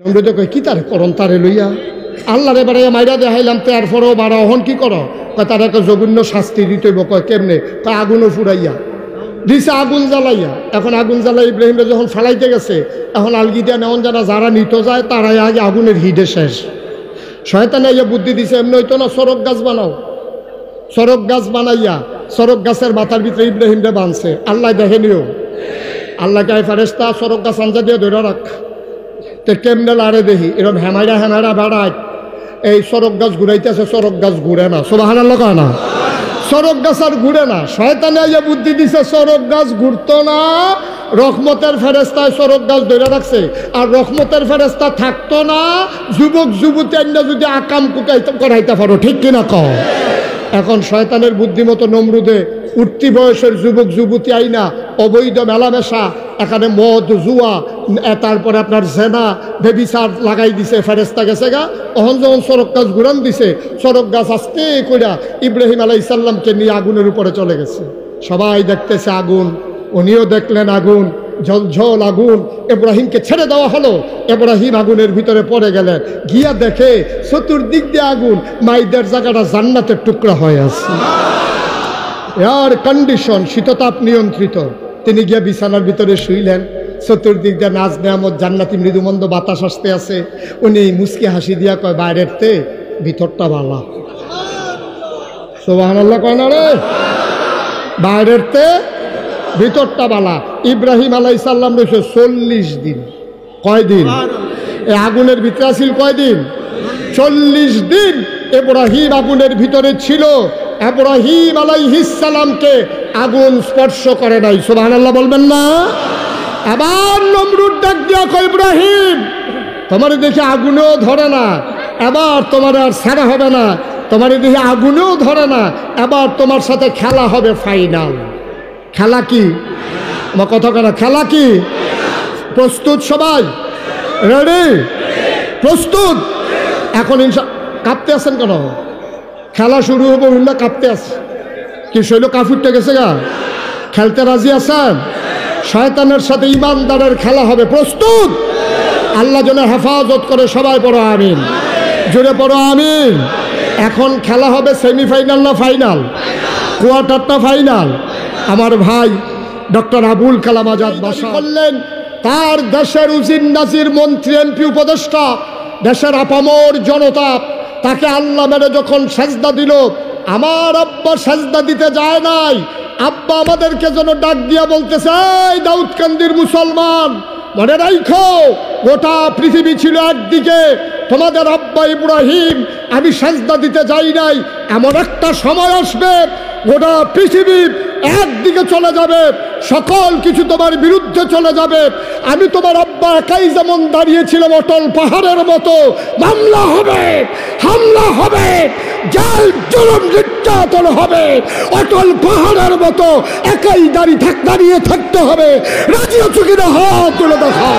নমরুদে কই কি তারে করন তারে লইয়া আল্লাহরে বাড়াইয়া মাইরা দেখাইলাম তার পরেও বাড়া অহন কি কর কয় তার একটা জঘন্য শাস্তি দিতে হইব কয় কেমনে কয় আগুনও ফুরাইয়া দিছে আগুন জ্বালাইয়া। এখন আগুন জ্বালাই ইব্রাহিমরা যখন ফালাইতে গেছে এখন আলগি দিয়া নেওয়ান যারা যারা নিত যায় তারাই আগে আগুনের হিডে শেষ। শয়তানে ইয়া বুদ্ধি দিছে এমনি হইতো না, সরক গাছ বানাও। সরক গাছ বানাইয়া সরক গাছের মাথার ভিতরে ইব্রাহিমরে বাঁধছে। আল্লাহ দেখেনিও, আল্লাহ কে ফেরেশতা সরক গাছ আঞ্জা দিয়ে ধরে রাখ। তো কেমনে লারে দেখি এরকম হেমাইরা হেমাইরা বেড়ায় এই সরক গাছ ঘুরাইতেছে, সরক গাছ ঘুরে না। সুবহানাল্লাহ কয় না? সরক গাছ আর ঘুরে না। শয়তানে ইয়া বুদ্ধি দিছে সরক গাছ ঘুরতো না, রহমতের ফেরেশতায় সরক গাছ ধরে রাখছে। আর রহমতের ফেরেশতা থাকতো না, যুবক যুবতী আইনা যদি আকাম কুকাইতে করাইতে পারো, ঠিক কিনা কও? এখন শয়তানের বুদ্ধিমতো নমরুদে উঠতি বয়সের যুবক যুবতী আইনা অবৈধ মেলামেশা, এখানে মদ জুয়া, তারপরে আপনার জেনা বেবিচার লাগাই দিছে। ফেরেশতা গেছে গা, অহন যখন সড়ক গাছ ঘুরান দিছে, সড়ক গাছ আস্তে কইরা ইব্রাহিম আলাইহিস সালামকে নিয়ে আগুনের উপরে চলে গেছে। সবাই দেখতেছে আগুন, উনিও দেখলেন আগুন, ঝলঝল আগুন। ইব্রাহিমকে ছেড়ে দেওয়া হলো, ইব্রাহিম আগুনের ভিতরে পড়ে গেলেন। গিয়া দেখে চতুর্দিক দিয়ে আগুন, মাইদের জায়গাটা জান্নাতের টুকরা হয়ে আছে। এয়ার কন্ডিশন, শীততাপ নিয়ন্ত্রিত। তিনি গিয়া বিছানার ভিতরে শুইলেন। চতুর্দিক দিয়ে নাজ নেয়ামত, জান্নাতি মৃদুমন্দ বাতাস আসতে আছে। উনি মুচকি হাসি দিয়া কয় বাইরের তে ভিতরটা বালা। সুবহানাল্লাহ কয় না রে? বাইরের তে ভিতরটা বালা। ইব্রাহিম আলাইহিস সালাম রয়েছে 40 দিন। কয়দিন? এই আগুনের ভিতরে ছিল কয়দিন? 40 দিন ইব্রাহিম আগুনের ভিতরে ছিল। ইব্রাহিম আলাইহিস সালামকে আগুন স্পর্শ করে নাই। সুবহানাল্লাহ বলবেন না? আবার নমরুদ ডাক দিয়া কয় ইব্রাহিম তোমার দেখে আগুনেও ধরে না, এবার তোমার আর ছাড়া হবে না। তোমার দেখে আগুনেও ধরে না, এবার তোমার সাথে খেলা হবে ফাইনাল। খেলা কি? আমার কথা কেন? খেলা কি? প্রস্তুত সবাই? রেডি? প্রস্তুত? এখন কাঁপতে আছেন কেন? খেলা শুরু হবো না, কাঁপতে আছে কি? শৈল কাফুরটা গেছে গা? খেলতে রাজি আছেন? শয়তানের সাথে ইমানদারের খেলা হবে। প্রস্তুত? আল্লাহ যেন হেফাজত করে। সবাই পড়ো আমিন, জোরে পড়ো আমিন। এখন খেলা হবে সেমিফাইনাল না ফাইনাল? কোয়ার্টারটা ফাইনাল। আমার ভাই ডক্টর আবুল কালাম আজাদ বাসা করলেন তার দেশের উজির নাজির মন্ত্রী এমপি উপদেষ্টা, দেশের আপামর জনতা তাকে আল্লাহ মেরে যখন সেজদা দিল, আমার আব্বা সেজদা দিতে যায় নাই। আব্বা আমাদেরকে যেন ডাক দিয়া বলতেছে, এই দাউদকান্দির মুসলমান মনে রাখো, গোটা পৃথিবী ছিল একদিকে, তোমাদের আব্বা ইব্রাহিম আমি সেজদা দিতে যাই নাই। এমন একটা সময় আসবে গোটা পৃথিবী একদিকে চলে যাবে, সকল কিছু তোমার বিরুদ্ধে চলে যাবে। আমি তোমার আব্বা একাই যেমন দাঁড়িয়েছিলাম অটল পাহাড়ের মতো, মামলা হবে, হামলা হবে, জেল জুলুম নির্যাতন হবে, অটল পাহাড়ের মতো একাই দাঁড়িয়ে থাকতে হবে। রাজি আছো কিনা? হাত তুলে দেখা।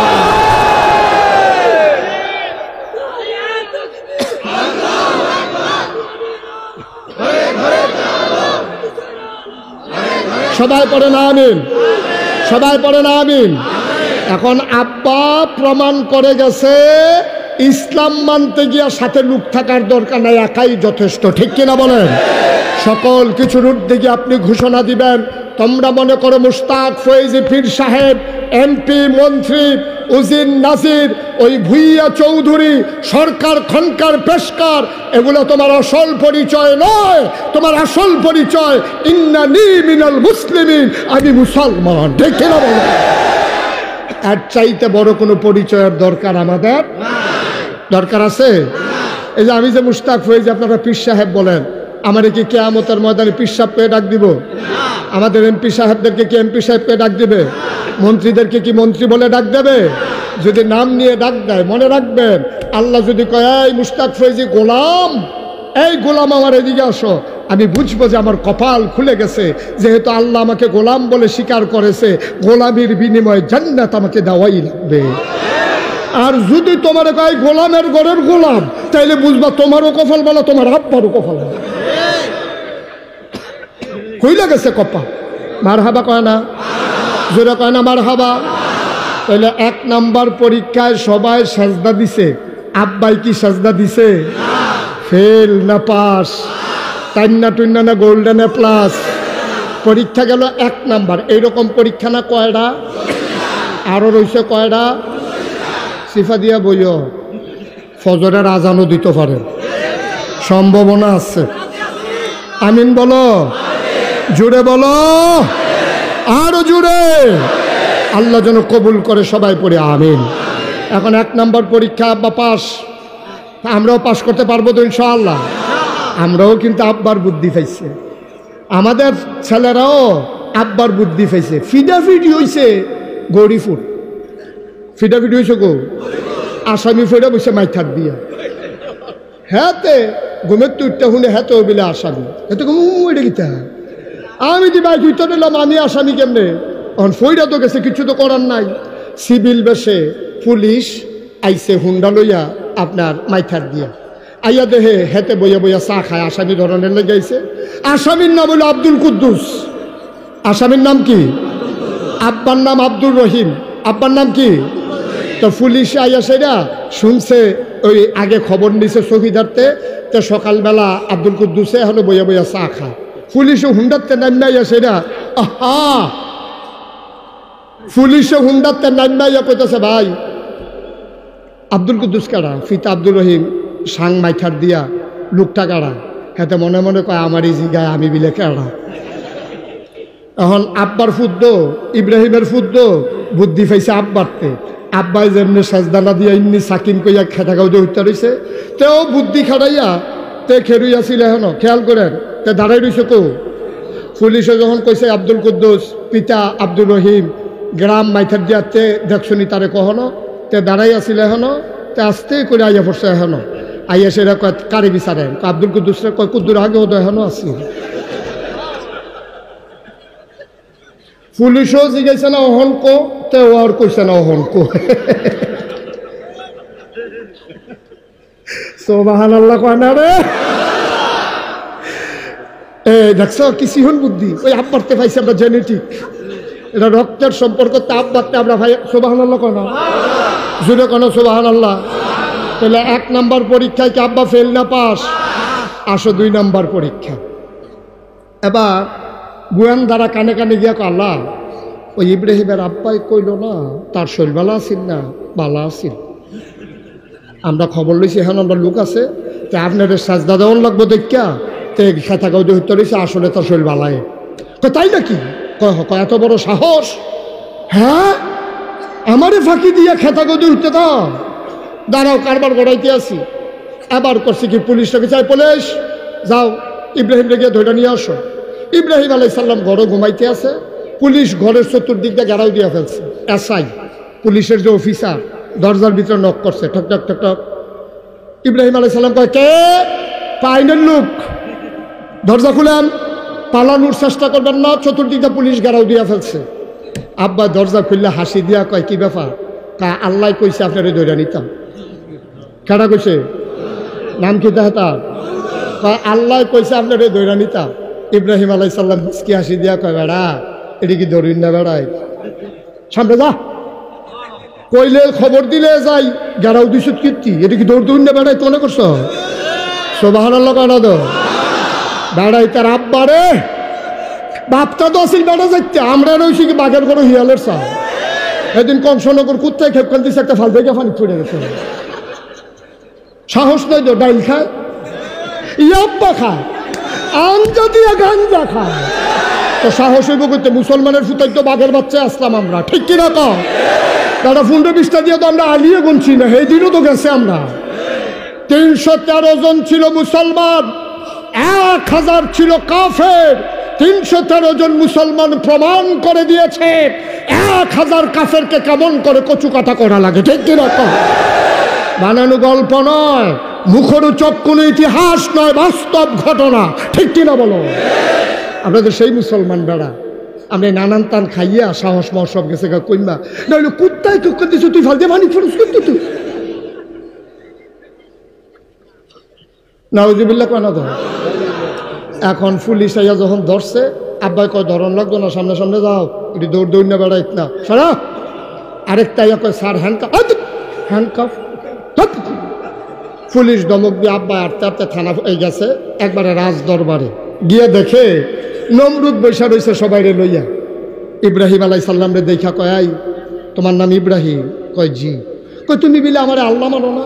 সবাই পড়ে না আমিন, সবাই পড়ে না আমিন। এখন আব্বা প্রমাণ করে গেছে ইসলাম মানতে গিয়া সাথে লোক থাকার দরকার নাই, একাই যথেষ্ট। ঠিক কিনা বলেন? সকল কিছুর ঊর্ধ্বে গিয়ে আপনি ঘোষণা দিবেন। তোমরা মনে করো মুশতাক ফৈজি পীর সাহেব, এমপি, মন্ত্রী, উজির নাজির, ওই ভুইয়া চৌধুরী, সরকার খনকার পেশকার, এগুলো তোমার আসল পরিচয় নয়। তোমার আসল পরিচয় ইন্নানি মিনাল মুসলিমিন, আমি মুসলমান। ঠিক কিনা বলেন? এর চাইতে বড় কোনো পরিচয়ের দরকার আমাদের দরকার আছে? এই যে আমি যে মুশতাক ফৈজি, আপনারা পীর সাহেব বলেন, আমার কি কিয়ামতের ময়দানে পীর সাহেব পেয়ে ডাক দিব? আমাদের এমপি সাহেবদেরকে কি এমপি সাহেব পেয়ে ডাক দেবে? মন্ত্রীদেরকে কি মন্ত্রী বলে ডাক দেবে? যদি নাম নিয়ে ডাক দেয়, মনে রাখবেন আল্লাহ যদি কয় এই মুশতাক ফৈজি গোলাম, এই গোলাম আমার এদিকে আসো, আমি বুঝবো যে আমার কপাল খুলে গেছে। যেহেতু আল্লাহ আমাকে গোলাম বলে স্বীকার করেছে, গোলামির বিনিময়ে জান্নাত আমাকে দেওয়াই লাগবে। আর যদি তোমার কয় গোলামের ঘরের গোলাম, তাইলে বুঝবা তোমারও কপাল বলা, তোমার আব্বারও কপাল বলা। কইলা গেছে কপাল। মারহাবা কয় না? জোরে কয় না মারহাবা? তাহলে 1 নাম্বার পরীক্ষায় সবাই সাজদা দিছে, আব্বাই কি সাজদা দিছে? ফেল না পাস? টান্না টুন্না না গোল্ডেন এ প্লাস? পরীক্ষা গেল 1 নাম্বার। এইরকম পরীক্ষা না কয়টা? আরো রয়েছে কয়টা? সিফা দিয়া বইও, ফজরের আজানও দিতে পারেন, সম্ভাবনা আছে। আমিন বলো, জুড়ে বলো, আরো জুড়ে। আল্লাহ যেন কবুল করে, সবাই পড়ে আমিন। এখন 1 নাম্বার পরীক্ষা আব্বা পাস, আমরাও পাস করতে পারবো তো ইনশাআল্লাহ। আমরাও কিন্তু আব্বার বুদ্ধি পাইছে, আমাদের ছেলেরাও আব্বার বুদ্ধি পাইছে। ফিডাফিডি হয়েছে গৌরীপুর, ফিডাফিডি হয়েছে গো আসামি ফেরা বসে মাইথার দিয়া। হ্যাঁ তে ঘুমের তুইটা শুনে হ্যাঁ তো বিলে আসামি, এত এটা গীতা আমি যে বাইক উঠতে নিলাম, আমি আসামি কেমনে? এখন ফইরা তো গেছে, কিছু তো করার নাই। সিভিল বেশে পুলিশ আইসে হুন্ডা লইয়া আপনার মাইথার দিয়া, আইয়া দেহে হেতে বইয়া বইয়া চা খায়, আসামি ধরনের লেগে আইছে। আসামির নাম হলো আব্দুল কুদ্দুস। আসামির নাম কি? আব্বার নাম আব্দুর রহিম, আব্বার নাম কি? তো পুলিশ আইয়া সেটা শুনছে, ওই আগে খবর নিছে চৌকিদারতে। তো সকালবেলা আব্দুল কুদ্দুসে হলো বইয়া বইয়া চা খায়, পুলিশও হুন্ডারতে নাইয়া সেটা আহা, পুলিশও হুন্ডারতে নাইয়া কইতেছে ভাই আব্দুল কুদ্দুস কাড়া? ফিতা আব্দুর রহিম সাং মাইথার দিয়া লোকটা কাড়া? হেতে মনে মনে কয় আমারই জিগায় আমি বিলে কাড়া। এখন আব্বার ফুদ্দ, ইব্রাহিমের ফুদ্দ বুদ্ধি পাইছে আব্বারতে। আব্বাই যেমনি সাজদানা দিয়া ইমনি সাকিন কইয়া খেতাগাও যে উঠতে রয়েছে, তেও বুদ্ধি খাটাইয়া তে খেরুইয়াছিল। এখনো খেয়াল করেন, তে দাঁড়াই রয়েছে কো? পুলিশে যখন কইছে আব্দুল কুদ্দুস পিতা আব্দুর রহিম গ্রাম মাইথার দিয়া, তে দেখছনি তারে কখনো? তে দাঁড়াই আসিল এখনো, তে আস্তে করে আইয়া পড়ছে এখনো। আইয়া সেটা কয় কারে বিচারেন? আব্দুল কুদ্দুসরা কয় কুদ্দুর আগে ও তো এখনো আসি। পুলিশও জিজ্ঞাসা না অহনকো, তে ও আর কইছে না অহনকো। সুবহানাল্লাহ কয় না রে? দেখছ কি হল বুদ্ধি? ওই আব্বারতে পাইছে আমরা জেনেটিক, এটা রক্তের সম্পর্ক। তা আব্বারতে আমরা ভাই সুবহানাল্লাহ কয় না? জুড়ে কেন সুবহানাল্লাহ? তাহলে 1 নাম্বার পরীক্ষায় কি আব্বা ফেল না পাস? আসো 2 নাম্বার পরীক্ষা। এবার গুয়ান দ্বারা কানে কানে গিয়া আল্লাহ ওই ইব্রাহিমের আব্বাই কইল না তার শরীর বালা আসিল না? বালা আসিল। আমরা খবর লইছি, এখন আমরা লোক আছে, তে আপনাদের সাজদা দেওয়ান লাগবো দেখা, তে খেতা গাউদে হইতে রয়েছে, আসলে তার শরীর বালায়। তাই নাকি? কয় এত বড় সাহস? হ্যাঁ, আমারে ফাঁকি দিয়া খেতা গাউদে উঠতে দাও, দাঁড়াও কারবার গড়াইতে আসি। এবার করছি কি, পুলিশটাকে চাই, পুলিশ যাও ইব্রাহিম রেগে ধরে নিয়ে আসো। ইব্রাহিম আলাইহিস সালাম ঘরে ঘুমাইতে আছে, পুলিশ ঘরের চতুর্দিক দিয়ে ঘেরাও দিয়ে ফেলছে। এসআই পুলিশের যে অফিসার দরজার ভিতরে নক করছে, ঠক ঠক ঠক ঠক। ইব্রাহিম আলাইহিস সালাম কয় কে? পাইনের লোক, দরজা খুলেন, পালানোর চেষ্টা করবেন না, চতুর্দিকটা পুলিশ ঘেরাও দিয়ে ফেলছে। আব্বা দরজা খুললে হাসি দিয়া কয় কি ব্যাপার? আল্লাহ কইছে আপনারে ধরে নিতাম। কেডা কইছে? নাম কি তার? কয় আল্লাহ কইছে আপনারে ধরে নিতাম। ইব্রাহিম আলাইহিস সালাম কি হাসি দিয়া কয় বেড়া এটা কি ধরিন না বেড়াই, সামনে যা, কইলে খবর দিলে যাই, ঘেরাও দিছ কীর্তি, এটা কি দৌড় না বেড়াই? তো মনে করছো? সুবহানাল্লাহ কয়না তো? বেড়াই তার আব্বারে বাপটা তো আসিল বেড়া যাইতে, আমরা রয়েছি কি বাঘের করে হিয়ালের চা। এদিন কংসনগর কুত্তায় খেপকান দিছে, একটা ফাল থেকে ফানি ছুটে গেছে। সাহস নয় তো, ডাইল খায়, ইয়াব্বা খায়, আঞ্জা দিয়া গাঞ্জা খায়, তো সাহস হইব করতে। মুসলমানের ফুটাই তো বাঘের বাচ্চা আসলাম আমরা, ঠিক কিনা? তো তারা 15-20টা দিয়ে তো আমরা আলিয়ে গুনছি না, সেই দিনও তো গেছে আমরা। 313 জন ছিল মুসলমান, 1000 ছিল কাফের। 313 জন মুসলমান প্রমাণ করে দিয়েছে 1000 কাফেরকে কেমন করে কচু কাটা করা লাগে, ঠিক কিনা? বানানো গল্প নয়, মুখরোচক কোনো ইতিহাস নয়, বাস্তব ঘটনা, ঠিক কিনা বলো? আপনাদের সেই মুসলমান বেড়া আমরা নানান টান খাইয়া সাহস মাহ সব গেছে কইমা, নাহলে কুত্তায় কুক্কা দিছো তুই ফালতে পানি ফরস করতে তুই নাউজুবিল্লাহ কেন ধর। এখন পুলিশ আইয়া যখন ধরছে, আব্বাই কয় ধরন লাগতো না, সামনে সামনে যাও, এটি দৌড় দৌড় না বেড়াইত না, সারা আরেকটা কয় স্যার হ্যান্ডকাফ, হ্যান্ডকাফ। পুলিশ ধমক দিয়ে আব্বা আটতে আটতে থানা হয়ে গেছে, একবারে রাজ দরবারে গিয়ে দেখে নমরুদ বৈশা রয়েছে সবাই রে লইয়া। ইব্রাহিম আলাইহিস সালাম রে দেখা কয়, আই তোমার নাম ইব্রাহিম? কয় জি। কয় তুমি বিলে আমার আল্লাহ মানো না?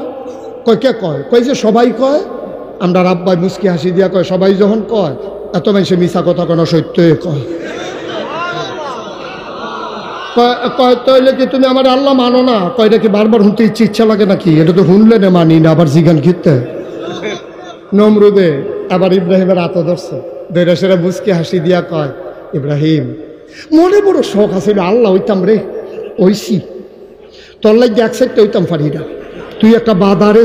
কয় কে কয়? কয় যে সবাই কয়। আমরা আব্বাই মুস্কি হাসি দিয়া কয়, সবাই যখন কয় এত মানুষে মিছা কথা কেন, সত্যই কয়। কয় তাইলে কি তুমি আমার আল্লাহ মানো না? কয় এটা কি বারবার শুনতে ইচ্ছা লাগে নাকি? এটা তো শুনলে না মানি না, আবার জিগান খিতে। নমরুদে আবার ইব্রাহিমের হাতে ধরছে, ধরে সেরা মুস্কি হাসি দিয়া কয়, ইব্রাহিম মনে বড় শখ আছে আল্লাহ হইতাম রে, ওইসি তোর লাগে এক সাইডটা হইতাম পারি না, তুই একটা বাধারে,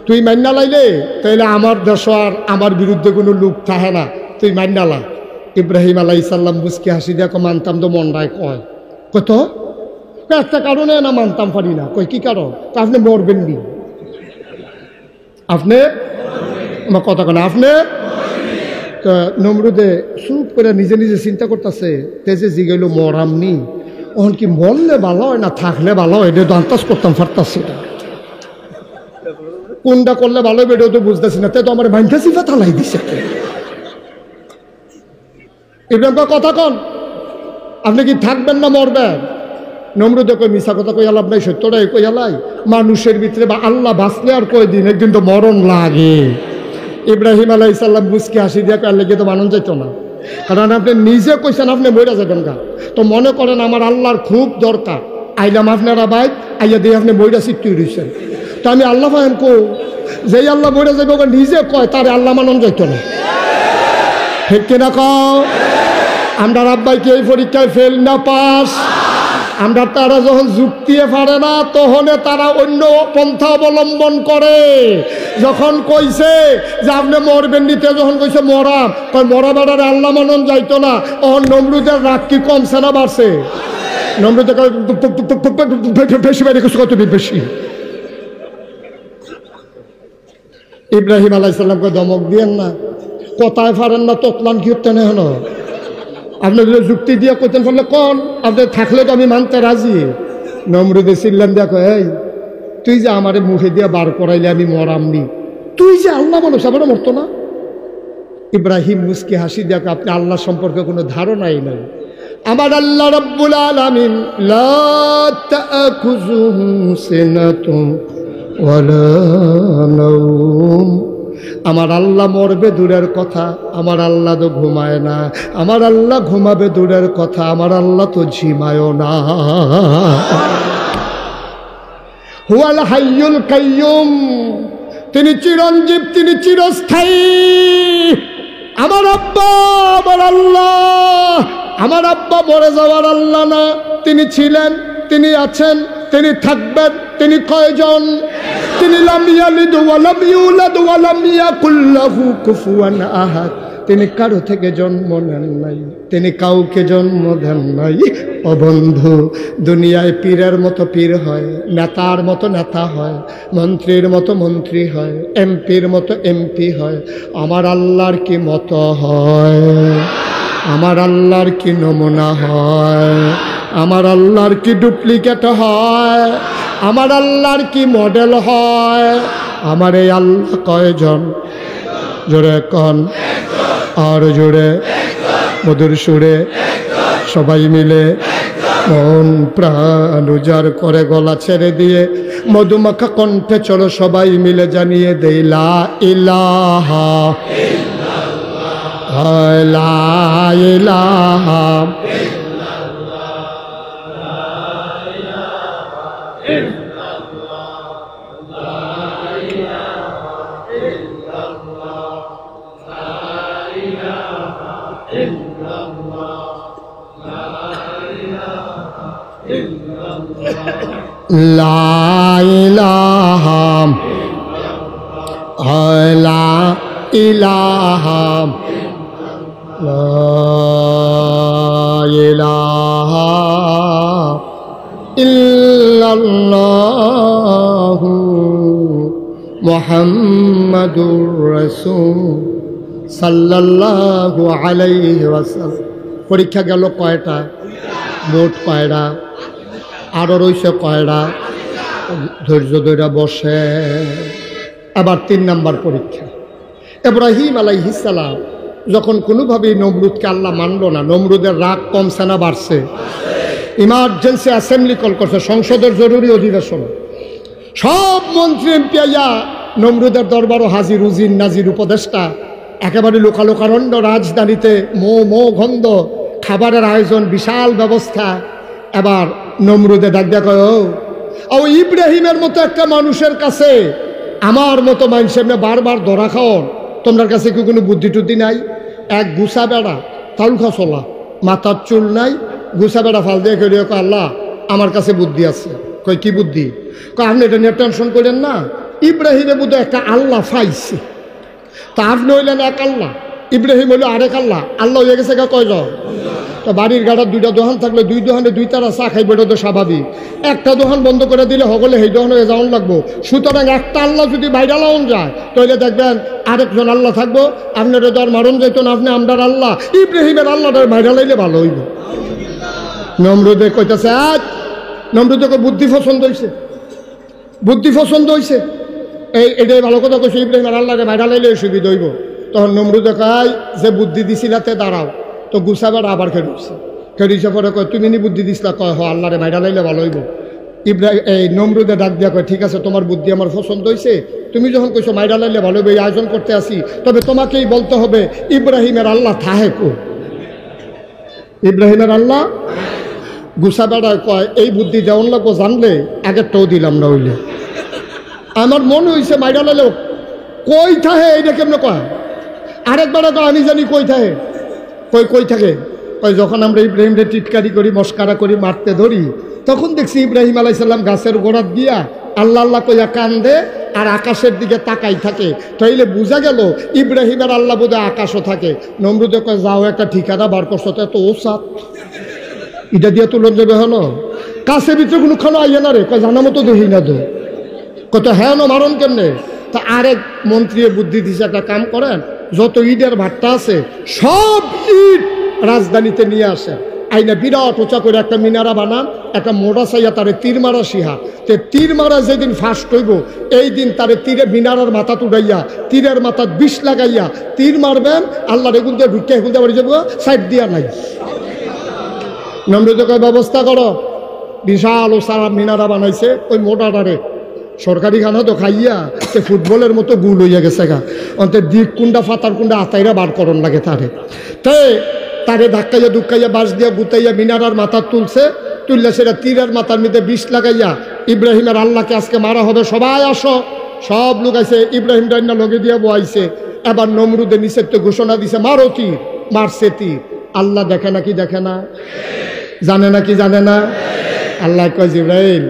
তুই মান্না লাইলে তাইলে আমার দেশ আর আমার বিরুদ্ধে কোনো লোক থাকে না, তুই মান্না লা। ইব্রাহিম আলাইহিস সালাম মুস্কি হাসি দিয়া কয়, মানতাম তো মনটায় কয়। কত একটা কারণে না মানতাম পারি না। কয় কি কারণ? আপনি মরবেন নি, আপনি আমার কথা কেন, আপনি। নমরুদে চুপ করে নিজে নিজে চিন্তা করতেছে, তেজে জিগাইল মরামনি, ওখান কি মরলে ভালো হয় না থাকলে ভালো হয়, এটা তো আন্দাজ করতাম পারতাছি না, কোনটা করলে ভালো হবে এটাও তো বুঝতেছি না, তে তো আমার ভাইটা চিফা থালাই দিছে। ইব্রাহিম কথা কন, আপনি কি থাকবেন না মরবেন? নমরুদে কই মিশা কথা কই আলাপ নাই, সত্যটাই কই আলাই। মানুষের ভিতরে বা আল্লাহ বাঁচলে আর কয়দিন, একদিন তো মরণ লাগে। ইব্রাহিম আলাইহিস সালাম মুস্কি হাসি দিয়ে কয়, লেগে তো মানুষ যেত না, কারণ আপনি নিজে কইছেন আপনি মরে যাবেন গা। তো মনে করেন আমার আল্লাহর খুব দরকার, আইলাম আপনারা বাইক আইয়া দিয়ে আপনি মইরা সিট রয়েছেন, তো আমি আল্লাহ ফাহেম কো, যেই আল্লাহ মরে যাবে ওকে নিজে কয় তার আল্লাহ মানন যাইত না, ঠিক কিনা কও? আমরা আব্বাই কি এই পরীক্ষায় ফেল না পাস? আমরা তারা যখন যুক্তিয়ে পারে না তখন তারা অন্য পন্থা অবলম্বন করে। যখন কইছে যে আপনি মরবেন নিতে, যখন কইছে মরা, কয় মরা বেড়ারে আল্লাহ মানন যাইতো না, তখন নমরুদের রাগ কি কমছে না বাড়ছে? নমরুদের বেশি বাইরে কিছু কত বেশি। ইব্রাহিম আলাইহিস সালামকে ধমক দিয়েন না, কথায় পারেন না তোতলান কি হতেন এখন? আপনি যদি যুক্তি দিয়ে কইতেন বললে কোন, আপনি থাকলে তো আমি মানতে রাজি। নমরুদে চিল্লান দেখো, এই তুই যে আমার মুখে দিয়ে বার করাইলে আমি মরামনি, তুই যে আল্লাহ মানুষ আবার মরতো না? ইব্রাহিম মুস্কি হাসি দেখো, আপনি আল্লাহ সম্পর্কে কোনো ধারণাই নাই। আমার আল্লাহ রাব্বুল আলামিন লা তাআখুযুহু সিনাতুন ওয়ালা নাওম। আমার আল্লাহ মরবে দূরের কথা, আমার আল্লাহ তো ঘুমায় না। আমার আল্লাহ ঘুমাবে দূরের কথা, আমার আল্লাহ তো ঝিমায়ও না। হুয়াল হাইয়ুল কাইয়ুম, তিনি চিরঞ্জীব, তিনি চিরস্থায়ী। আমার আব্বা আমার আল্লাহ, আমার আব্বা মরে যাওয়ার আল্লাহ না, তিনি ছিলেন, তিনি আছেন, তিনি থাকবেন। তিনি কয়জন? তিনি লাম ইয়ালিদ ওয়া লাম ইউলাদ ওয়া লাম ইয়াকুল লাহু কুফুয়ান আহাদ। তিনি কারো থেকে জন্ম নেন নাই, তিনি কাউকে জন্ম দেন নাই। ও বন্ধু, দুনিয়ায় পীরের মতো পীর হয়, নেতার মতো নেতা হয়, মন্ত্রীর মতো মন্ত্রী হয়, এমপির মতো এমপি হয়। আমার আল্লাহর কি মতো হয়? আমার আল্লাহর কি নমুনা হয়? আমার আল্লাহর কি ডুপ্লিকেট হয়? আমার আল্লাহর কি মডেল হয়? আমার এই আল্লাহ কয়জন? জোরে কন, আর জোরে মধুর সুরে সবাই মিলে মন প্রাণ উজাড় করে গলা ছেড়ে দিয়ে মধুমাখা কণ্ঠে চলো সবাই মিলে জানিয়ে দেই লা ইলাহা ইল্লাল্লাহ, লা ইলাহা লা ইলাহা লা ইলাহা লা ইলাহা ইল্লাল্লাহু মুহাম্মাদুর রাসূল সাল্লাল্লাহু আলাইহি ওয়াসাল্লাম। পরীক্ষা গেল কয়টা? মোট কয়টা? আরো রইছে কয়টা? ধৈর্য ধরে বসে। আবার 3 নাম্বার পরীক্ষা। ইব্রাহিম আলাইহিস সালাম যখন কোনোভাবেই নমরুদকে আল্লাহ মানল না, নমরুদের রাগ কমছে না বাড়ছে? ইমার্জেন্সি অ্যাসেম্বলি কল করছে, সংসদের জরুরি অধিবেশন। সব মন্ত্রী এমপি আইয়া নমরুদের দরবারও হাজির, উজির নাজির উপদেষ্টা, একেবারে লোকালোকারণ্য রাজধানীতে মো গন্ধ, খাবারের আয়োজন, বিশাল ব্যবস্থা। এবার নমরুদে ডাক দেয়া কয়, ও ইব্রাহিমের মতো একটা মানুষের কাছে আমার মতো মানুষের বারবার ধরা খাওয়ার তোমার কাছে কি কোনো বুদ্ধি টুদ্ধি নাই? এক গুছা বেড়া, তালুখা চলা, মাথার চুল নাই, গুছা বেড়া ফাল দিয়ে কই আল্লাহ আমার কাছে বুদ্ধি আছে। কই কি বুদ্ধি? কই আপনি এটা নিয়ে টেনশন করেন না, ইব্রাহিমের মধ্যে একটা আল্লাহ পাইছে, তা আপনি হইলেন এক আল্লাহ, ইব্রাহিম হইল আরেক আল্লাহ, আল্লাহ হয়ে গেছে কয়জন? তো বাড়ির গাড়ার 2টা দোকান থাকলে 2 দোকানে 2 তারা চা খাইবে, এটা তো স্বাভাবিক। একটা দোকান বন্ধ করে দিলে হগলে সেই দোকানে যাওয়ান লাগবো। সুতরাং একটা আল্লাহ যদি বাইরে লাউন যায় তাহলে দেখবেন আরেকজন আল্লাহ থাকবো, আপনার তো আর মারণ যাইতো না, আপনি আমরার আল্লাহ, ইব্রাহিমের আল্লাহটার বাইরে লাইলে ভালো হইব। নমরুদে কইতেছে, আজ নমরুদকে বুদ্ধি পছন্দ হয়েছে, বুদ্ধি পছন্দ হয়েছে, এটাই ভালো কথা কইছে, ইব্রাহিমের আল্লাহরে বাইরে লাইলে সুবিধা হইব। তখন নমরুদে কয়, যে বুদ্ধি দিছিলাতে দাঁড়াও। তো গুছাবার আবার খেলছে, খেলিছে পরে কয়, তুমি নি বুদ্ধি দিছিলা? কয় হ, আল্লাহরে বাইরা লাইলে ভালো হইব। এই নমরুদে ডাক দিয়া কয়, ঠিক আছে তোমার বুদ্ধি আমার পছন্দ হয়েছে, তুমি যখন কইছো মাইরা লাইলে ভালো হইবে, এই আয়োজন করতে আসি, তবে তোমাকেই বলতে হবে ইব্রাহিমের আল্লাহ থাহে কো? ইব্রাহিমের আল্লাহ? গুছাবেড়ায় কয়, এই বুদ্ধি যেমন লাগবো জানলে আগেরটাও দিলাম না হইলে। আমার মনে হয়েছে মাইরা লাইলে কই থাহে, এইটা কেমন কয়? আরেকবার কয়, আমি জানি কই থাহে। কই থাকে? কই যখন আমরা ইব্রাহিমরে টিটকারি করি, মস্কারা করি, মারতে ধরি, তখন দেখছি ইব্রাহিম আলাইহিস সালাম গাছের গোড়াত দিয়া আল্লাহ আল্লাহ কইয়া কান্দে আর আকাশের দিকে তাকাই থাকে। তাইলে বোঝা গেল ইব্রাহিমের আল্লাহ বোধহয় আকাশও থাকে। নমরুদে কয়, যাও একটা ঠিকানা বার করছো, তো ও সাত এটা দিয়ে তুলন যাবে হলো কাছে ভিতরে কোনো খানো আইয়া না রে? কয় জানা মতো দেখি না তো। কত হ্যাঁ না মারণ কেমনে? তা আরেক মন্ত্রী বুদ্ধি দিছে, একটা কাম করেন, যত ইটের ভাট্টা আছে সব ইট রাজধানীতে নিয়ে আসে, আইনা বিরাট উঁচা করে একটা মিনারা বানান, একটা মোড়া চাইয়া তারে তীর মারা শিহা। তে তীর মারা যেদিন ফার্স্ট হইব এই দিন তারে তীরে মিনারার মাথা তুড়াইয়া তীরের মাথা বিষ লাগাইয়া তীর মারবেন, আল্লাহ রেগুন দিয়ে ঢুকে এখন দিয়ে বাড়ি যাবো, সাইড দিয়া নাই। নমরুদকে ব্যবস্থা করো, বিশাল ও সারা মিনারা বানাইছে, ওই মোটাটারে সরকারি খানা তো খাইয়া সে ফুটবলের মতো গুল হইয়া গেছে গা, অন্তের দিক কুন্ডা ফাতার কুন্ডা আতাইরা বার করন লাগে তারে। তারে ধাক্কাইয়া দুক্কাইয়া বাঁশ দিয়া গুতাইয়া মিনারার মাথা তুলছে, তুললে সেটা তীরের মাথার মধ্যে বিষ লাগাইয়া ইব্রাহিমের আল্লাহকে আজকে মারা হবে, সবাই আসো। সব লোক আইছে, ইব্রাহিম ডাইনা লগে দিয়া বইছে। এবার নমরুদে নিষেধ ঘোষণা দিছে, মারো তীর। মারছে তীর। আল্লাহ দেখে নাকি দেখে না? জানে নাকি জানে না? আল্লাহ কয়, জিবরাইল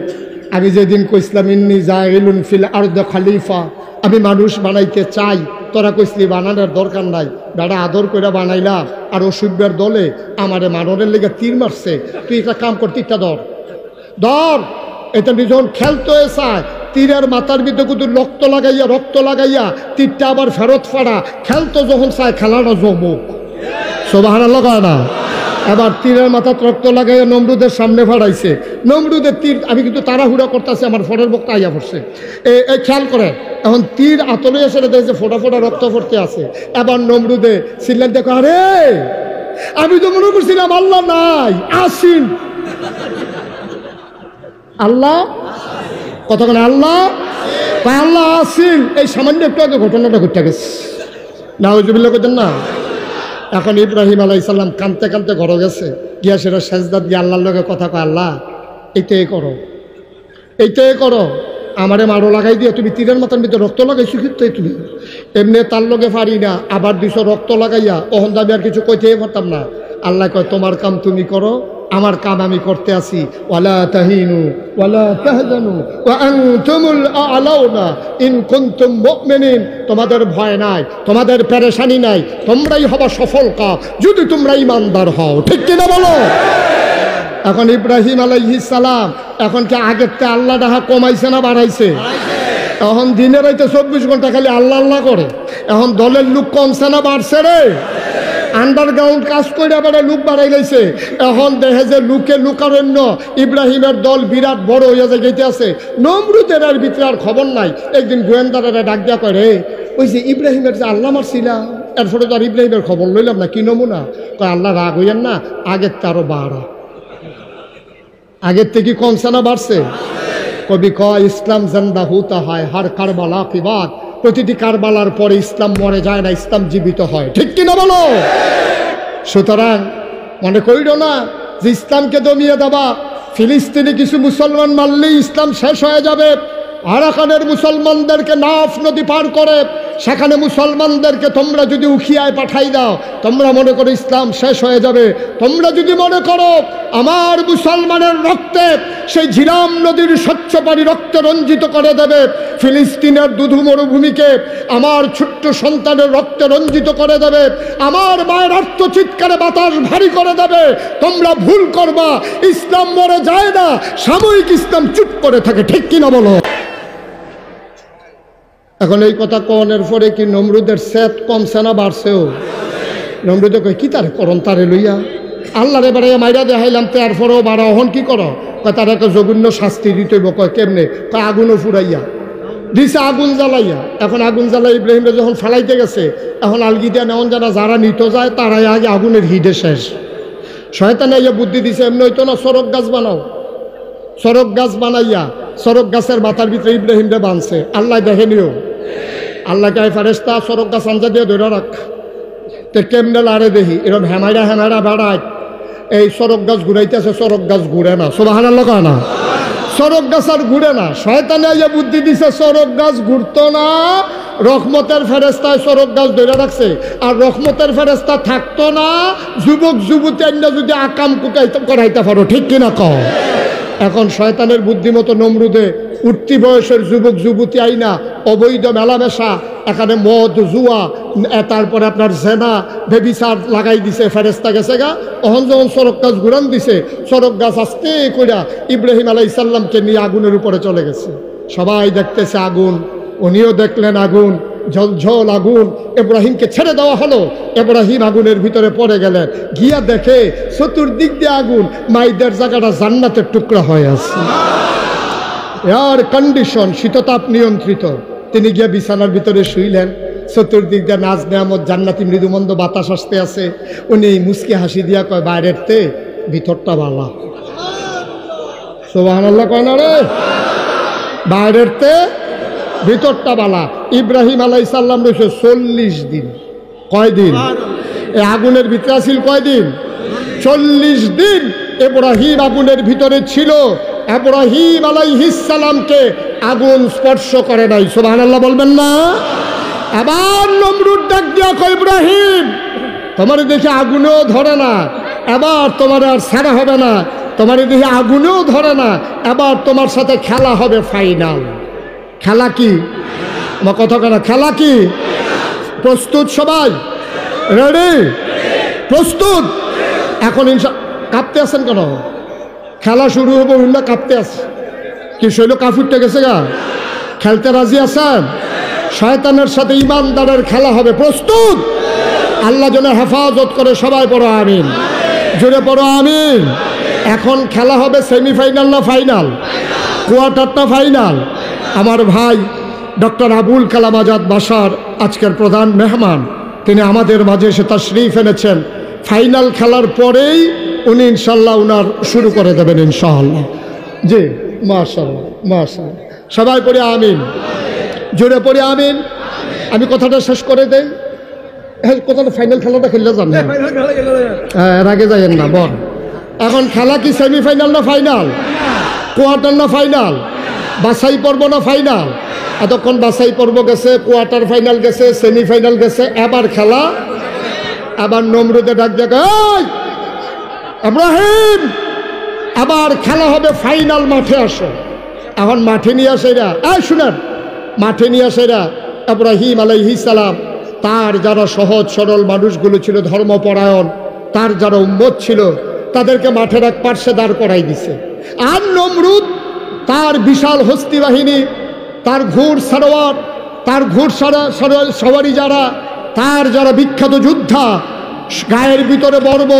আমি যেদিন কইসলাম ইন্নী জাইলুন ফিল আরদি খলিফা, আমি মানুষ বানাইতে চাই, তোরা কইসলি বানানোর দরকার নাই, বেড়া আদর করে বানাইলাম, আর অসুবিধার দলে আমারে মাননের লেগে তীর মারছে, তুই একটা কাম কর, তীরটা ধর। এটা যখন খেলতে চায় তীরের মাথার ভিতরে কিন্তু রক্ত লাগাইয়া তীরটা আবার ফেরত ফাড়া, খেলতো যখন চায় খেলাটা জমুক। সুবহানাল্লাহ কয় না? এবার তীরের মাথা রক্ত লাগাইয়া নমরুদের সামনে ফাড়াইছে। নমরুদের তীর, আমি কিন্তু তাড়াহুড়া করতেছি, আমার ফোনের বক্তা আইয়া পড়ছে, এই খেয়াল করে, এখন তীর আতলে এসে দেখছে ফোটা ফোটা রক্ত পড়তে আছে। এবার নমরুদে চিল্লান, দেখো, আরে আমি তো মনে করছিলাম আল্লাহ নাই, আসিন আল্লাহ, কতক্ষণ আল্লাহ আল্লাহ আসিন। এই সামান্য একটু আগে ঘটনাটা ঘটে গেছে, নাউজুবিল্লাহ করতেন না। এখন ইব্রাহিম আলাইহিস সালাম কাঁদতে কাঁদতে ঘরে গেছে, গিয়া সেটা সেজদা দিয়ে আল্লাহর লগে কথা কয়, আল্লাহ এইটাই করো, আমারে মারো লাগাই দিয়ে তুমি তীরের মাথার ভিতরে রক্ত লাগাইছো, কিন্তু তুমি এমনি তার লগে পারি না, আবার দিছো রক্ত লাগাইয়া, ওহন দাবি আর কিছু কইতেই পারতাম না। আল্লাহ কয়, তোমার কাম তুমি করো, আমার কাম আমি করতে আসি। ওয়ালা তাহিনু ওয়ালা তাহজানু ওয়া আনতুমুল আ'লাউনা ইন কুনতুম মুমিনিন, তোমাদের ভয় নাই, তোমাদের পেরেশানি নাই, তোমরাই হবা সফল কাম যদি তোমরা ঈমানদার হও। ঠিক কিনা বলো? এখন ইব্রাহিম আলাইহিস সালাম এখন কি আগের থেকে আল্লাহ ডাহা কমাইছে না বাড়াইছে? এখন দিনের রাইতে 24 ঘন্টা খালি আল্লাহ আল্লাহ করে। এখন দলের লোক কমছে না বাড়ছে রে? আন্ডারগ্রাউন্ড কাজ করে আবার লোক বাড়াই লাইছে। এখন দেখে যে লুকে লুকারণ্য ইব্রাহিমের দল বিরাট বড় হইয়া যে গেতে আছে। নমরুদের আর ভিতরে আর খবর নাই। একদিন গোয়েন্দারা ডাক দেওয়া করে, ওই যে ইব্রাহিমের যে আল্লাহ মারছিলাম, এরপরে তো আর ইব্রাহিমের খবর লইলাম না, কি নমুনা? কয় আল্লাহ রাগ হইয়েন না, আগের তারও বাড়া, আগের থেকে কমছে না বাড়ছে? কবি কয় ইসলাম জিন্দা হুতা হয় হার কারবালা কি বাত, প্রতিটি কারবালার পরে ইসলাম মরে যায় না, ইসলাম জীবিত হয়। ঠিক কিনা বলো? সুতরাং মনে করিল না যে ইসলামকে দমিয়ে দেবা, ফিলিস্তিনে কিছু মুসলমান মারলেই ইসলাম শেষ হয়ে যাবে। আরাকানের মুসলমানদেরকে নাফ নদী পার করে সেখানে মুসলমানদেরকে তোমরা যদি উখিয়ায় পাঠাই দাও, তোমরা মনে করো ইসলাম শেষ হয়ে যাবে। তোমরা যদি মনে করো আমার মুসলমানের রক্তে সেই ঝিরাম নদীর স্বচ্ছ পানি রক্তে রঞ্জিত করে দেবে, ফিলিস্তিনের দুধু মরুভূমিকে আমার ছোট্ট সন্তানের রক্তে রঞ্জিত করে দেবে, আমার মায়ের আর্তচিৎকারে বাতাস ভারী করে দেবে, তোমরা ভুল করবা। ইসলাম মরে যায় না, সাময়িক ইসলাম চুপ করে থাকে। ঠিক কিনা বলো? এখন এই কথা কনের পরে কি নমরুদের সেট কমছে না বাড়ছেও? নমরুদে কয় কি তারে করন তারে লইয়া আল্লাহর এবারে মাইরা দেখাইলাম, তারপরেও বাড়া, হন কি করো? কয় তার একটা জঘন্য শাস্তি দিতে হইব। কয় কেমনে? কয় আগুনও ফুরাইয়া দিছে, আগুন জ্বালাইয়া। এখন আগুন জ্বালাই ইব্রাহিমরা যখন ফালাইতে গেছে, এখন আলগিদা নেওয়ান যারা নিত যায় তারাই আগে আগুনের হিডে শেষ। শয়তানে ইয়া বুদ্ধি দিছে, এমনি হইতো না, সরক গাছ বানাও। সরক গাছ বানাইয়া সরক গাছের মাথার ভিতরে ইব্রাহিমরা বানছে। আল্লাহ দেখেনিও, আল্লাহ কায় ফারেস্তা সরক গাছ আঞ্জা দিয়ে ধরে রাখ। তো কেমনে লারে দেখি এরকম হেমাইরা হেমাইরা বেড়ায়, এই সরক গাছ ঘুরাইতেছে, সরক গাছ ঘুরে না। সুবহানাল্লাহ কয় না? সরক গাছ আর ঘুরে না। শয়তানে ইয়া বুদ্ধি দিছে, সরক গাছ ঘুরতো না, রহমতের ফেরেস্তায় সরক গাছ ধরে রাখছে। আর রহমতের ফেরেস্তা থাকতো না, যুবক যুবতী আইনা যদি আকাম কুকাইতে করাইতে পারো। ঠিক কিনা কও? এখন শয়তানের বুদ্ধিমতো নমরুদে উঠতি বয়সের যুবক যুবতী আইনা অবৈধ মেলামেশা, এখানে মদ জুয়া, তারপরে আপনার জেনা বেবিচার লাগাই দিছে। ফেরেস্তা গেছে গা, অহন যখন সড়ক গাছ ঘুরান দিছে, সড়ক গাছ আস্তে কইরা ইব্রাহিম আলাইহিস সালামকে নিয়ে আগুনের উপরে চলে গেছে। সবাই দেখতেছে আগুন, উনিও দেখলেন আগুন, ঝলঝল আগুন। ইব্রাহিমকে ছেড়ে দেওয়া হলো, ইব্রাহিম আগুনের ভিতরে পড়ে গেলেন। গিয়া দেখে চতুর্দিক দিয়ে আগুন, মাইদের জায়গাটা জান্নাতের টুকরা হয়ে আছে, এয়ার কন্ডিশন, শীততাপ নিয়ন্ত্রিত। তিনি গিয়া বিছানার ভিতরে শুইলেন। চতুর্দিক দিয়ে নাজ নেয়ামত, জান্নাতি মৃদুমন্দ বাতাস আসতে আছে। উনি মুচকি হাসি দিয়া কয় বাইরের তে ভিতরটা বালা। সুবহানাল্লাহ কয় না রে? বাইরের তে ভিতরটা বালা। ইব্রাহিম আলাইহিস সালাম রয়েছে 40 দিন। কয় দিন? এই আগুনের ভিতরে ছিল কয় দিন? 40 দিন ইব্রাহিম আগুনের ভিতরে ছিল। ইব্রাহিম আলাইহিস সালামকে আগুন স্পর্শ করে নাই। সুবহানাল্লাহ বলবেন না? আবার নমরুদ ডাক দিয়া কয় ইব্রাহিম তোমার দেখে আগুনেও ধরে না, এবার তোমার আর ছাড়া হবে না। তোমার দেখে আগুনেও ধরে না, এবার তোমার সাথে খেলা হবে ফাইনাল। খেলা কি? আমার কথা কেন? খেলা কি? প্রস্তুত সবাই? রেডি? প্রস্তুত? এখন কাঁপতে আছেন কেন? খেলা শুরু হবো না, কাঁপতে আছে কি? শৈল কাফুরটা গেছে গা? খেলতে রাজি আছেন? শয়তানের সাথে ইমানদারের খেলা হবে। প্রস্তুত? আল্লাহ যেন হেফাজত করে। সবাই পড়ো আমিন, জোরে পড়ো আমিন। এখন খেলা হবে সেমিফাইনাল না ফাইনাল? কোয়ার্টার না ফাইনাল? আমার ভাই ডক্টর আবুল কালাম আজাদ বাশার আজকের প্রধান মেহমান, তিনি আমাদের মাঝে এসে তাশরীফ এনেছেন। ফাইনাল খেলার পরেই উনি ইনশাল্লাহ উনার শুরু করে দেবেন ইনশাআল্লাহ। জি মাশাআল্লাহ মাশাআল্লাহ। সবাই পড়ে আমিন, জোরে পড়ে আমিন। আমি কথাটা শেষ করে দেই। কথাটা ফাইনাল খেলাটা খেললে যান না, এর আগে যাইয়েন না। বল এখন খেলা কি সেমিফাইনাল না ফাইনাল? কোয়ার্টার না ফাইনাল? বাছাই পর্ব না ফাইনাল? এতক্ষণ বাছাই পর্ব গেছে, কোয়ার্টার ফাইনাল গেছে, সেমিফাইনাল গেছে, এবার খেলা। আবার নমরুদে ডাক দেয় ইব্রাহিম আবার খেলা হবে ফাইনাল, মাঠে আসো। এখন মাঠে নিয়ে আসে এরা, শুনেন, মাঠে নিয়ে আসে এরা ইব্রাহিম আলাইহিস সালাম তার যারা সহজ সরল মানুষগুলো ছিল, ধর্মপরায়ণ, তার যারা উম্মত ছিল, তাদেরকে মাঠের এক পার্শ্বে দাঁড় করাই দিছে। আর নমরুদ তার বিশাল হস্তি বাহিনী, তার ঘোড় সারোয়ার, তার ঘোড় সওয়ারি যারা, তার যারা বিখ্যাত যোদ্ধা, গায়ের ভিতরে বর্ম,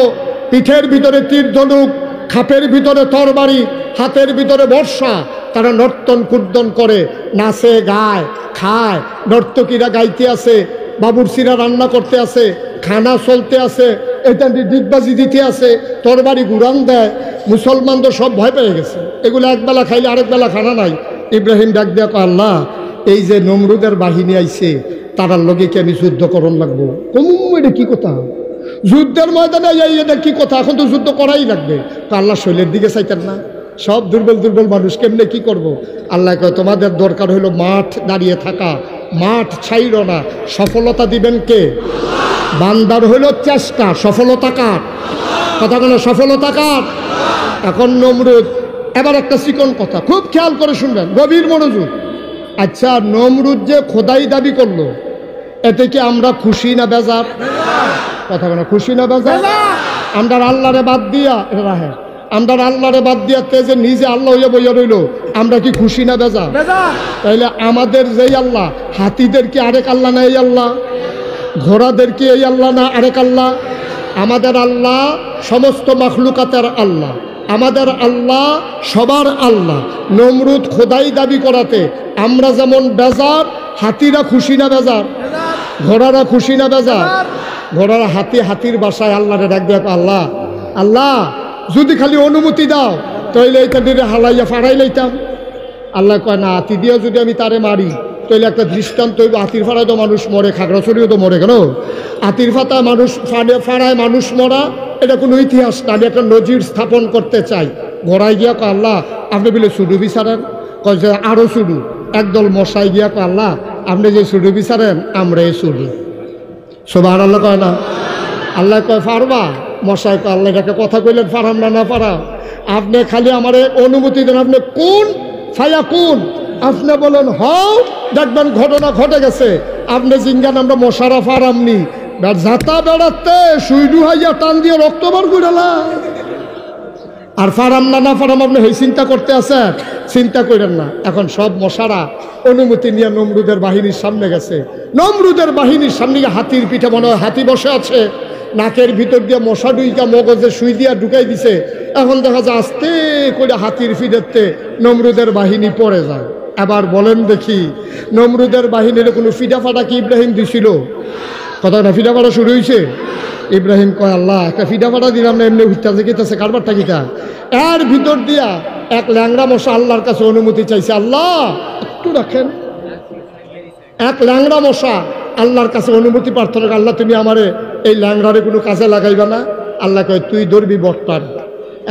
পিঠের ভিতরে তীর ধনুক, খাপের ভিতরে তরবারি, হাতের ভিতরে বর্ষা। তারা নর্তন কুর্দন করে, নাচে, গায়, খায়। নর্তকীরা গাইতে আছে, বাবুরচিরা রান্না করতে আছে, খানা চলতে আছে, এটা ডিগবাজি দিতে আছে, তরবারি গুরান দেয়। মুসলমানদের সব ভয় পেয়ে গেছে, এগুলো একবেলা খাইলে আরেক বেলা খানা নাই। ইব্রাহিম ডাক দেয়া কয়, আল্লাহ এই যে নমরুদের বাহিনী আইছে তারার লগে কি আমি যুদ্ধ করণ লাগবো? এটা কি কথা? যুদ্ধের ময়দানে এটা কি কথা? এখন তো যুদ্ধ করাই লাগবে। তো আল্লাহ শৈলের দিকে চাইতেন না? সব দুর্বল দুর্বল মানুষ কেমনে কি করব? আল্লাহ কয়, তোমাদের দরকার হইল মাঠ দাঁড়িয়ে থাকা, মাঠ ছাইর না। সফলতা দিবেন কে? বান্দার হইল চেষ্টা, সফলতা কার? কথা কেন? সফলতা কার? এখন নমরুদ, এবার একটা চিকন কথা খুব খেয়াল করে শুনবেন, গভীর মনোযোগ। আচ্ছা, নমরুদ যে খোদাই দাবি করলো, এতে কি আমরা খুশি না বেজার? কথা কেন? খুশি না বেজার? আমরা আল্লাহরে বাদ দিয়া রাহে, আমরা আল্লাহরে বাদ দিয়া যে নিজে আল্লাহ হইয়া বইয়া রইল, আমরা কি খুশি না বেজার? তাইলে আমাদের যেই আল্লাহ, হাতিদের কি আরেক আল্লাহ না এই আল্লাহ? ঘোড়াদের কি এই আল্লাহ না আরেক আল্লাহ? আমাদের আল্লাহ সমস্ত মাখলুকাতের আল্লাহ, আমাদের আল্লাহ সবার আল্লাহ। নমরুদ খোদাই দাবি করাতে আমরা যেমন বেজার, হাতিরা খুশি না বেজার? ঘোড়ারা খুশি না বেজার? ঘোড়ারা হাতির বাসায় আল্লাহরে ডাক দেয়, আল্লাহ আল্লাহ যদি খালি অনুমতি দাও তাইলে এইটা দিয়ে হালাইয়া ফাড়াই লইতাম। আল্লাহ কয়, না, হাতি দিয়ে যদি আমি তারে মারি তাইলে একটা দৃষ্টান্ত হইব। হাতির ফাড়ায় তো মানুষ মরে, খাগড়াছড়িও তো মরে, কেন? হাতির ফাতায় মানুষ ফাড়ায় মানুষ মরা, এটা কোনো ইতিহাস না। আমি একটা নজির স্থাপন করতে চাই। ঘোড়ায় গিয়া কয়, আল্লাহ আপনি বলে সুডু বিচারেন? কয় যে আরও সুডু। একদল মশাই গিয়া কয়, আল্লাহ আপনি যে সুডু বিচারেন আমরা এই সুডু। সুবহানাল্লাহ কয় না? আল্লাহ কয়, পারবা? মশাই কয়, আল্লাহ এটাকে কথা কইলেন, পারাম না? না পারা। আপনি খালি আমার অনুমতি দেন, আপনি কোন ফায়া কোন, আপনি বলেন হও, দেখবেন ঘটনা ঘটে গেছে। আপনি জিঙ্গান আমরা মশারা ফারামনি, যাতা বেড়াতে সুইডু হাইয়া টান দিয়ে রক্ত বার কইরালা। আর ফারাম না না ফারাম আপনি এই চিন্তা করতে আছেন? চিন্তা করেন না। এখন সব মশারা অনুমতি নিয়ে নমরুদের বাহিনীর সামনে গেছে। নমরুদের বাহিনীর সামনে হাতির পিঠে মনে হয় হাতি বসে আছে, নাকের ভিতর দিয়ে মশা ডুইকা মগজে সুই দিয়া ঢুকাই দিছে। এখন দেখা যায় আস্তে করে হাতির ফিডেতে নমরুদের বাহিনী পড়ে যায়। এবার বলেন দেখি, নমরুদের বাহিনীর কোনো ফিডা ফাটা কি ইব্রাহিম দিছিল? কথা না, ফিডা ফাটা শুরু হয়েছে। ইব্রাহিম কয়, আল্লাহ একটা ফিডা ফাটা দিলাম না, এমনি উঠতে গেতেছে কারবারটা কিটা। এর ভিতর দিয়া এক ল্যাংড়া মশা আল্লাহর কাছে অনুমতি চাইছে, আল্লাহ একটু রাখেন। এক ল্যাংড়া মশা আল্লাহর কাছে অনুমতি প্রার্থনা করে, আল্লাহ তুমি আমারে এই ল্যাংড়ারে কোনো কাজে লাগাইবা না? আল্লাহ কয়, তুই ধরবি বট্টার।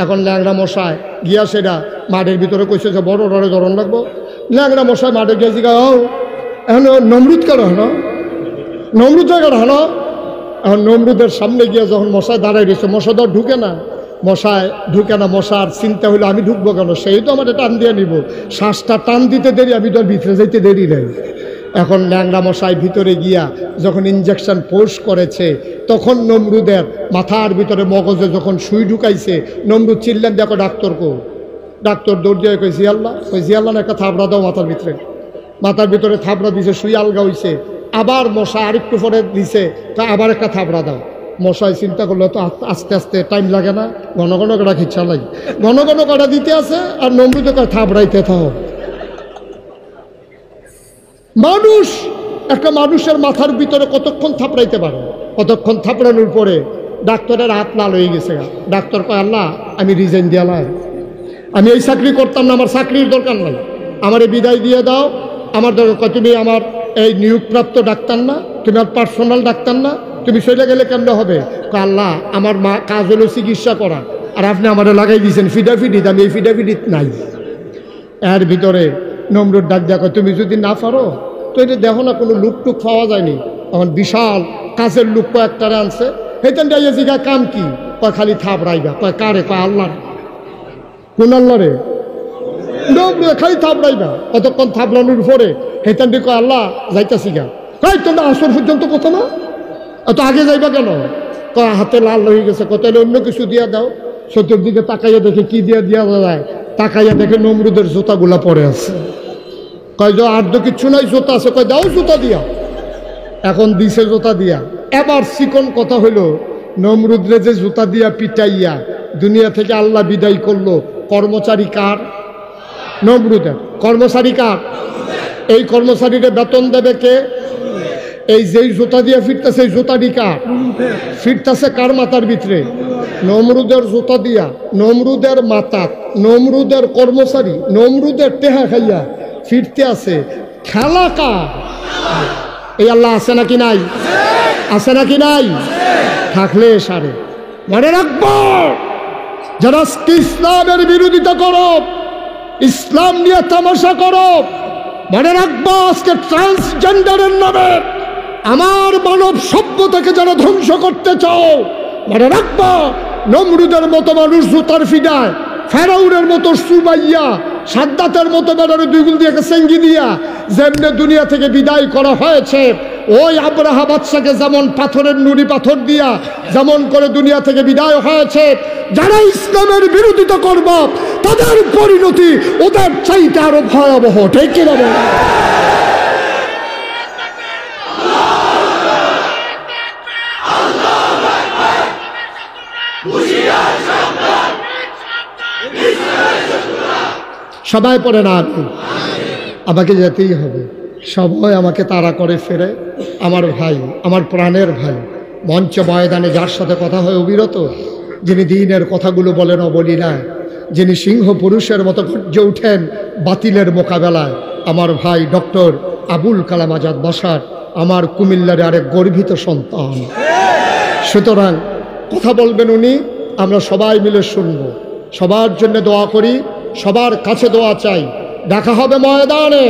এখন ল্যাংড়া মশায় গিয়া সেটা মাঠের ভিতরে কইছে যে বড় ডরে ধরন লাগবো। ল্যাংড়া মশায় মাঠে গিয়ে জিগা, ও এখন নমরুদ কেন হলো? নমরুদ জায়গাটা হলো। এখন নমরুদের সামনে গিয়ে যখন মশায় দাঁড়াই রয়েছে, মশা তো ঢুকে না, মশায় ঢুকে না। মশার চিন্তা হইলো আমি ঢুকবো কেন, সেই তো আমাদের টান দিয়ে নিব। শ্বাসটা টান দিতে দেরি, আমি তো ভিতরে যাইতে দেরি নেই। এখন ল্যাংড়া মশাই ভিতরে গিয়া যখন ইঞ্জেকশন পোষ করেছে, তখন নমরুদের মাথার ভিতরে মগজে যখন সুই ঢুকাইছে, নমরুদ চিল্লেন, দেখো ডাক্তার কো। ডাক্তার দৌড় দিয়ে কইছি আল্লাহ, কইছি আল্লাহ না একটা থাবড়া দাও মাথার ভিতরে। মাথার ভিতরে থাবড়া দিছে, সুই আলগা হইছে। আবার মশা আরেকটু পরে দিছে, তা আবার একটা থাবড়া দাও। মশাই চিন্তা করলো তো আস্তে আস্তে টাইম লাগে না, ঘন ঘন কটা খিচ্ছা লাগে, ঘন ঘন কটা দিতে আছে। আর নমরুদে কয় থাবড়াইতে থাও। মানুষ একটা মানুষের মাথার ভিতরে কতক্ষণ থাপড়াইতে পারে? কতক্ষণ থাপড়ানোর পরে ডাক্তারের হাত লাল হয়ে গেছে। ডাক্তার কয়, আল্লাহ আমি রিজাইন দিয়ালাম, আমি এই চাকরি করতাম না, আমার চাকরির দরকার নাই, আমারে বিদায় দিয়ে দাও। আমার দরকার, তুমি আমার এই নিয়োগপ্রাপ্ত ডাক্তার না, তুমি আমার পার্সোনাল ডাক্তার না, তুমি চলে গেলে কেমন হবে? আল্লাহ আমার মা কাজ হলো চিকিৎসা করা, আর আপনি আমারে লাগাই দিয়েছেন ফিডাফিডিত, আমি এই ফিডাফিডিত নাই। এর ভিতরে নমরুদ ডাক দেখো, তুমি যদি না পারো তো এটা দেখো না, কোনো লুকটুক পাওয়া যায়নি। তখন বিশাল কাজের লোক কয়েকটারে আনছে। হেতেন ডাইয়া জিগা কাম কি? কয় খালি থাপড়াইবা। কয় কারে? কয় আল্লাহ। কোন আল্লাহ রে? খালি থাপড়াইবা। কতক্ষণ থাপড়ানোর পরে হেতেন দিয়ে কয়, আল্লাহ যাইতাছি গা। কয় তোমরা আসর পর্যন্ত কত না, এত আগে যাইবা কেন? কয় হাতে লাল হয়ে গেছে। কত অন্য কিছু দিয়া দাও। চতুর্দিকে তাকাইয়া দেখে কি দিয়া যায়, তাকাইয়া দেখে নমরুদের জুতাগুলা পরে আছে। কয় যে আর তো কিচ্ছু নাই, জুতা আছে। কয় দাও জুতা দিয়া। এখন দিছে জুতা দিয়া। এবার চিকন কথা হইল, নমরুদরে যে জুতা দিয়া পিটাইয়া দুনিয়া থেকে আল্লাহ বিদায় করলো, কর্মচারী কার? নমরুদের। কর্মচারী কার? এই কর্মচারীরা বেতন দেবে কে? এই যেই জুতা দিয়ে ফিরতেছে এই জুতাটি কার? ফিরতেছে কার মাথার ভিতরে? নমরুদের জুতা দিয়া, নমরুদের মাথা, নমরুদের কর্মচারী, নমরুদের টেহা খাইয়া ফিরতে আছে। খেলা কার? এই আল্লাহ আছে নাকি নাই? আছে নাকি নাই? থাকলে সারে মনে রাখবো, যারা ইসলামের বিরোধিতা করো, ইসলাম নিয়ে তামাশা করো, মনে রাখবো আজকে ট্রান্সজেন্ডারের নামে আমার মানব সভ্যতাকে যারা ধ্বংস করতে চাও, মনে রাখবো নমরুদের মতো মানুষ জুতার ফিডায়, ফেরাউনের মতো সুমাইয়া, সাদ্দাতের মতো বেড়ারে দুইগুল দিয়ে সেঙ্গি দিয়া যেমনি দুনিয়া থেকে বিদায় করা হয়েছে, ওই আব্রাহা বাদশাকে যেমন পাথরের নুড়ি পাথর দিয়া যেমন করে দুনিয়া থেকে বিদায় হয়েছে, যারা ইসলামের বিরোধিতা করবে তাদের পরিণতি ওদের চাইতে আরো ভয়াবহ। ঠিক কিনা বল? সবাই পড়ে না, আমাকে যেতেই হবে। সবাই আমাকে তাড়া করে ফেরে। আমার ভাই, আমার প্রাণের ভাই, মঞ্চ ময়দানে যার সাথে কথা হয় অবিরত, যিনি দিনের কথাগুলো বলেন অবলি না, যিনি সিংহ পুরুষের মতো গর্জে উঠেন বাতিলের মোকাবেলায়, আমার ভাই ডক্টর আবুল কালাম আজাদ বাসার, আমার কুমিল্লার আরেক গর্বিত সন্তান। সুতরাং কথা বলবেন উনি, আমরা সবাই মিলে শুনবো। সবার জন্য দোয়া করি, সবার কাছে দোয়া চাই। দেখা হবে ময়দানে,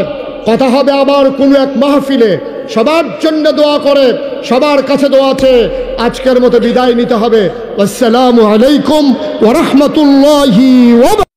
কথা হবে আবার কোনো এক মাহফিলে। সবার জন্য দোয়া করে, সবার কাছে দোয়া চেয়ে আজকের মতো বিদায় নিতে হবে। আসসালামু আলাইকুম ওয়া রাহমাতুল্লাহি ওয়া